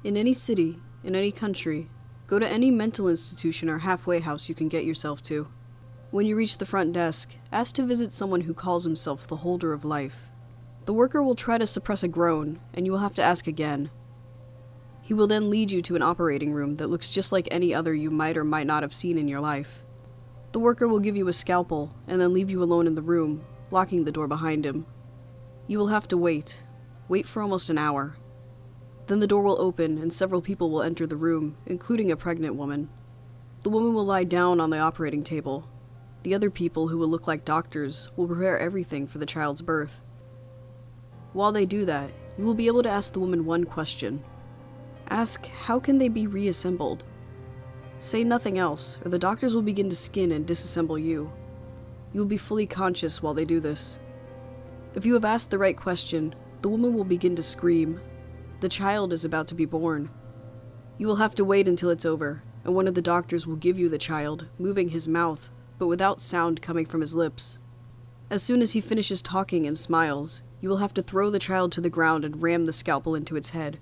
In any city, in any country, go to any mental institution or halfway house you can get yourself to. When you reach the front desk, ask to visit someone who calls himself the Holder of Life. The worker will try to suppress a groan, and you will have to ask again. He will then lead you to an operating room that looks just like any other you might or might not have seen in your life. The worker will give you a scalpel, and then leave you alone in the room, locking the door behind him. You will have to wait. Wait for almost an hour. Then the door will open, and several people will enter the room, including a pregnant woman. The woman will lie down on the operating table. The other people, who will look like doctors, will prepare everything for the child's birth. While they do that, you will be able to ask the woman one question. Ask, how can they be reassembled? Say nothing else, or the doctors will begin to skin and disassemble you. You will be fully conscious while they do this. If you have asked the right question, the woman will begin to scream. The child is about to be born. You will have to wait until it's over, and one of the doctors will give you the child, moving his mouth, but without sound coming from his lips. As soon as he finishes talking and smiles, you will have to throw the child to the ground and ram the scalpel into its head,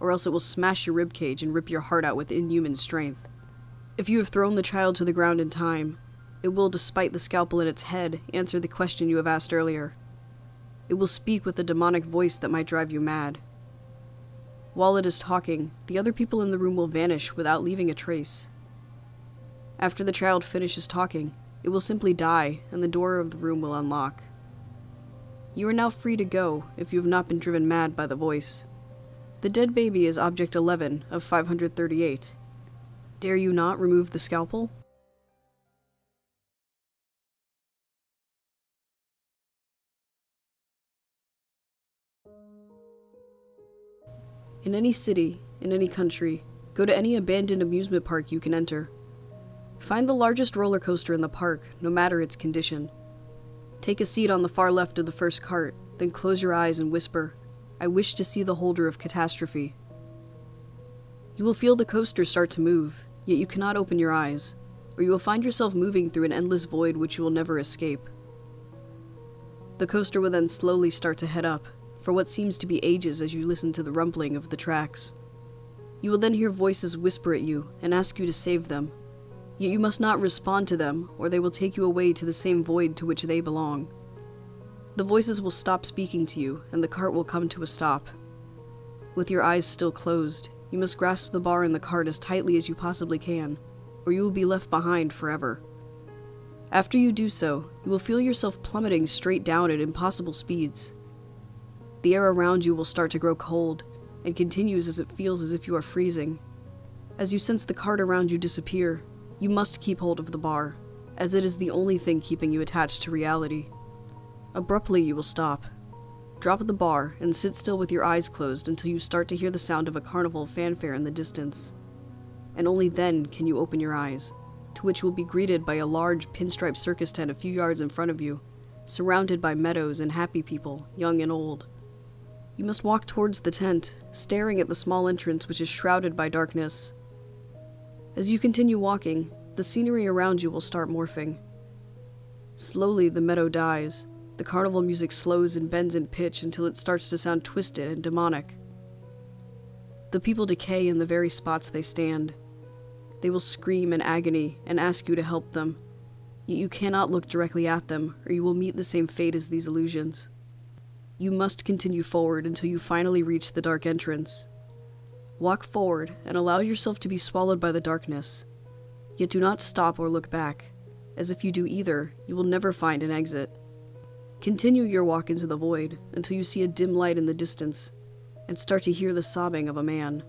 or else it will smash your ribcage and rip your heart out with inhuman strength. If you have thrown the child to the ground in time, it will, despite the scalpel in its head, answer the question you have asked earlier. It will speak with a demonic voice that might drive you mad. While it is talking, the other people in the room will vanish without leaving a trace. After the child finishes talking, it will simply die, and the door of the room will unlock. You are now free to go if you have not been driven mad by the voice. The dead baby is Object 11 of 538. Dare you not remove the scalpel? In any city, in any country, go to any abandoned amusement park you can enter. Find the largest roller coaster in the park, no matter its condition. Take a seat on the far left of the first cart, then close your eyes and whisper, "I wish to see the Holder of Catastrophe." You will feel the coaster start to move, yet you cannot open your eyes, or you will find yourself moving through an endless void which you will never escape. The coaster will then slowly start to head up, for what seems to be ages as you listen to the rumbling of the tracks. You will then hear voices whisper at you and ask you to save them, yet you must not respond to them, or they will take you away to the same void to which they belong. The voices will stop speaking to you, and the cart will come to a stop. With your eyes still closed, you must grasp the bar in the cart as tightly as you possibly can, or you will be left behind forever. After you do so, you will feel yourself plummeting straight down at impossible speeds. The air around you will start to grow cold, and continues as it feels as if you are freezing. As you sense the cart around you disappear, you must keep hold of the bar, as it is the only thing keeping you attached to reality. Abruptly, you will stop. Drop the bar and sit still with your eyes closed until you start to hear the sound of a carnival fanfare in the distance. And only then can you open your eyes, to which you will be greeted by a large pinstripe circus tent a few yards in front of you, surrounded by meadows and happy people, young and old. You must walk towards the tent, staring at the small entrance which is shrouded by darkness. As you continue walking, the scenery around you will start morphing. Slowly the meadow dies. The carnival music slows and bends in pitch until it starts to sound twisted and demonic. The people decay in the very spots they stand. They will scream in agony and ask you to help them, yet you cannot look directly at them, or you will meet the same fate as these illusions. You must continue forward until you finally reach the dark entrance. Walk forward and allow yourself to be swallowed by the darkness, yet do not stop or look back, as if you do either, you will never find an exit. Continue your walk into the void until you see a dim light in the distance, and start to hear the sobbing of a man.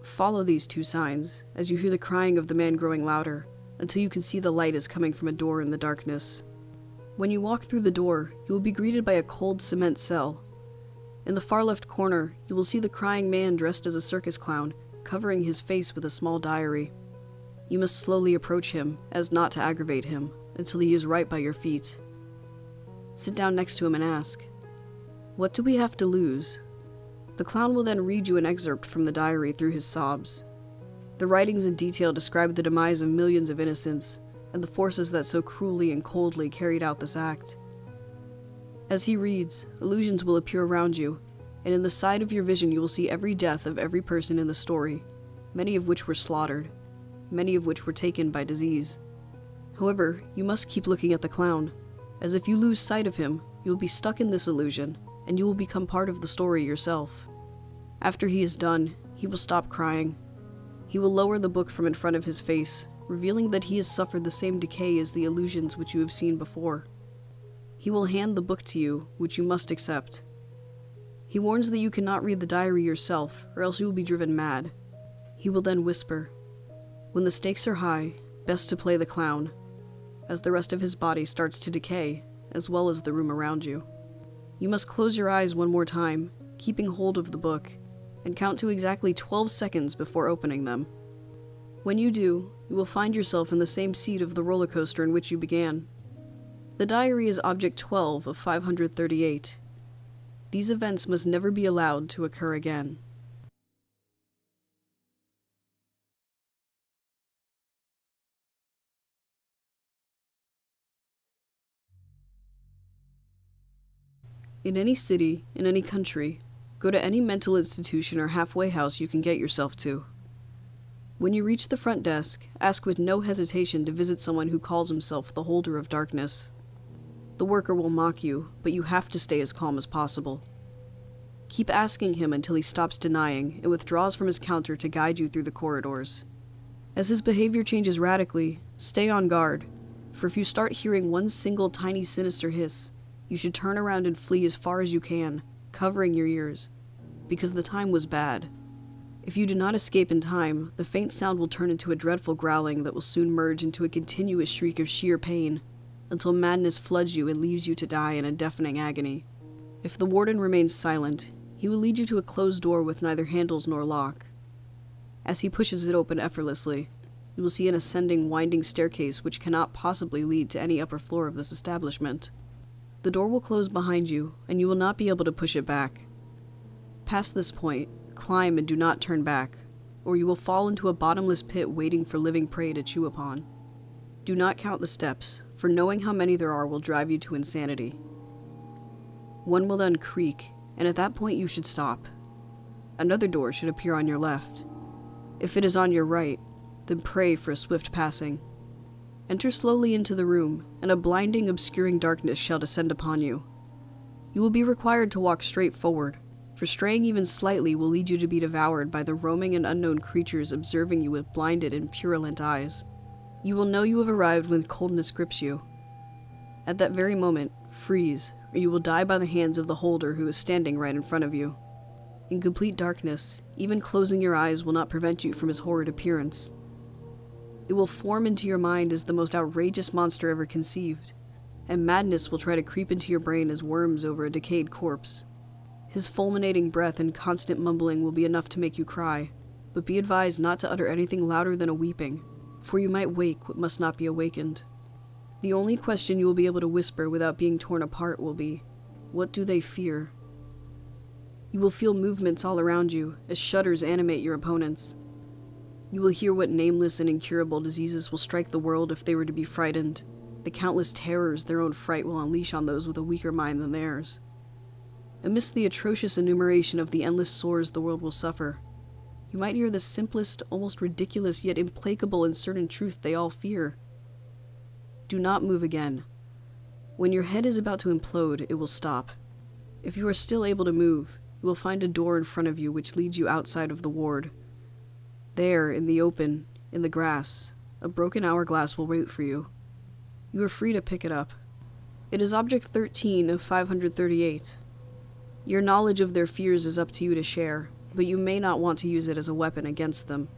Follow these two signs, as you hear the crying of the man growing louder, until you can see the light is coming from a door in the darkness. When you walk through the door, you will be greeted by a cold cement cell. In the far left corner, you will see the crying man dressed as a circus clown, covering his face with a small diary. You must slowly approach him, as not to aggravate him, until he is right by your feet. Sit down next to him and ask, "What do we have to lose?" The clown will then read you an excerpt from the diary through his sobs. The writings in detail describe the demise of millions of innocents, and the forces that so cruelly and coldly carried out this act. As he reads, illusions will appear around you, and in the side of your vision you will see every death of every person in the story, many of which were slaughtered, many of which were taken by disease. However, you must keep looking at the clown, as if you lose sight of him, you will be stuck in this illusion, and you will become part of the story yourself. After he is done, he will stop crying. He will lower the book from in front of his face, revealing that he has suffered the same decay as the illusions which you have seen before. He will hand the book to you, which you must accept. He warns that you cannot read the diary yourself, or else you will be driven mad. He will then whisper, "When the stakes are high, best to play the clown," as the rest of his body starts to decay, as well as the room around you. You must close your eyes one more time, keeping hold of the book, and count to exactly 12 seconds before opening them. When you do, you will find yourself in the same seat of the roller coaster in which you began. The diary is Object 12 of 538. These events must never be allowed to occur again. In any city, in any country, go to any mental institution or halfway house you can get yourself to. When you reach the front desk, ask with no hesitation to visit someone who calls himself the Holder of Darkness. The worker will mock you, but you have to stay as calm as possible. Keep asking him until he stops denying and withdraws from his counter to guide you through the corridors. As his behavior changes radically, stay on guard, for if you start hearing one single tiny sinister hiss, you should turn around and flee as far as you can, covering your ears, because the time was bad. If you do not escape in time, the faint sound will turn into a dreadful growling that will soon merge into a continuous shriek of sheer pain, until madness floods you and leaves you to die in a deafening agony. If the warden remains silent, he will lead you to a closed door with neither handles nor lock. As he pushes it open effortlessly, you will see an ascending, winding staircase which cannot possibly lead to any upper floor of this establishment. The door will close behind you, and you will not be able to push it back. Past this point, climb and do not turn back, or you will fall into a bottomless pit waiting for living prey to chew upon. Do not count the steps, for knowing how many there are will drive you to insanity. One will then creak, and at that point you should stop. Another door should appear on your left. If it is on your right, then pray for a swift passing. Enter slowly into the room, and a blinding, obscuring darkness shall descend upon you. You will be required to walk straight forward, for straying even slightly will lead you to be devoured by the roaming and unknown creatures observing you with blinded and purulent eyes. You will know you have arrived when coldness grips you. At that very moment, freeze, or you will die by the hands of the holder who is standing right in front of you. In complete darkness, even closing your eyes will not prevent you from his horrid appearance. It will form into your mind as the most outrageous monster ever conceived, and madness will try to creep into your brain as worms over a decayed corpse. His fulminating breath and constant mumbling will be enough to make you cry, but be advised not to utter anything louder than a weeping, for you might wake what must not be awakened. The only question you will be able to whisper without being torn apart will be, "What do they fear?" You will feel movements all around you as shudders animate your opponents. You will hear what nameless and incurable diseases will strike the world if they were to be frightened, the countless terrors their own fright will unleash on those with a weaker mind than theirs. Amidst the atrocious enumeration of the endless sores the world will suffer, you might hear the simplest, almost ridiculous yet implacable and certain truth they all fear. Do not move again. When your head is about to implode, it will stop. If you are still able to move, you will find a door in front of you which leads you outside of the ward. There, in the open, in the grass, a broken hourglass will wait for you. You are free to pick it up. It is Object 13 of 538. Your knowledge of their fears is up to you to share, but you may not want to use it as a weapon against them.